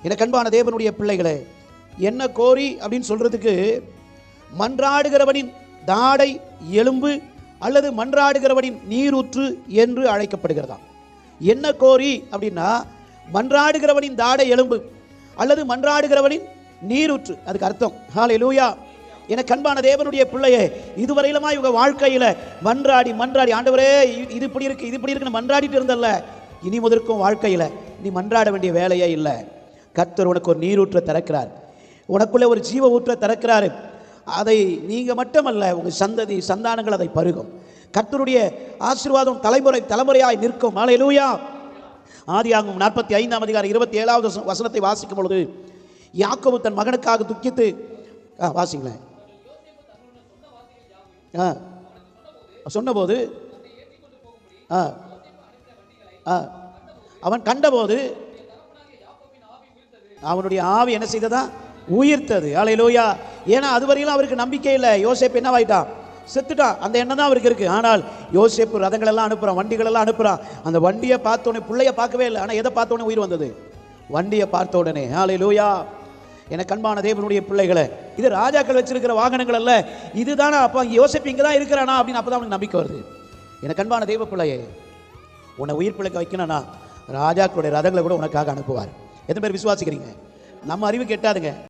எனக்கு அன்பான தேவனுடைய பிள்ளைகளே, என்ன கோரி அப்படின்னு சொல்றதுக்கு மன்றாடுகிறவனின் தாடை எலும்பு அல்லது மன்றாடுகிறவனின் நீரூற்று என்று அழைக்கப்படுகிறதாம். என்ன கோரி அப்படின்னா மன்றாடுகிறவனின் தாடை எலும்பு அல்லது மன்றாடுகிறவனின் நீரூற்று, அதுக்கு அர்த்தம். ஹல்லேலூயா. எனக்கு அன்பான தேவனுடைய பிள்ளையே, இதுவரையிலுமா இவங்க வாழ்க்கையில் மன்றாடி மன்றாடி ஆண்டவரே இது இப்படி இருக்கு இது இப்படி இருக்குன்னு மன்றாடிட்டு இருந்தல்ல, இனி முதற்கும் வாழ்க்கையில் நீ மன்றாட வேண்டிய வேலையே இல்லை. கர்த்தர் உனக்கு ஒரு நீரூற்றை திறக்கிறார், உனக்குள்ளே ஒரு ஜீவ ஊற்றை திறக்கிறாரு. அதை நீங்கள் மட்டுமல்ல, உங்கள் சந்ததி சந்தானங்கள் அதை பருகும். கர்த்தருடைய ஆசீர்வாதம் தலைமுறை தலைமுறையாய் நிற்கும். ஹல்லேலூயா. ஆதியாகமம் 45ஆம் அதிகாரம் 27வது வசனத்தை வாசிக்கும் பொழுது, யாக்கோபு தன் மகனுக்காக துக்கித்து வாசிங்களேன். சொன்னபோது அவன் கண்டபோது அவனுடைய ஆவி என்ன செய்ததா? உயிர்த்தது. ஹல்லேலூயா. ஏன்னா அதுவரையிலும் அவருக்கு நம்பிக்கை இல்லை. யோசேப்பு என்னவாயிட்டான்? செத்துட்டான். அந்த எண்ணம் தான் அவருக்கு இருக்கு. ஆனால் யோசேப்பு ரதங்கள் எல்லாம் அனுப்புறான், வண்டிகள் எல்லாம் அனுப்புறான். அந்த வண்டியை பார்த்தோன்னே, பிள்ளைய பார்க்கவே இல்லை, ஆனால் எதை பார்த்தோன்னே உயிர் வந்தது? வண்டியை பார்த்த உடனே. ஹல்லேலூயா. எனக்கு அன்பான தேவனுடைய பிள்ளைகளை, இது ராஜாக்கள் வச்சிருக்கிற வாகனங்கள் அல்ல, இதுதானா? அப்போ யோசேப்பு இங்கே தான் இருக்கிறானா அப்படின்னு அப்போ தான் அவனுக்கு நம்பிக்கை வருது. எனக்கு அன்பான தேவ பிள்ளையே, உன்னை உயிர் பிழைக்க வைக்கணும்னா ராஜாக்களுடைய ரதங்களை கூட உனக்காக அனுப்புவார். எத்தனை பேர் விசுவாசிக்கிறீங்க? நம்ம அறிவு கெட்டாதுங்க.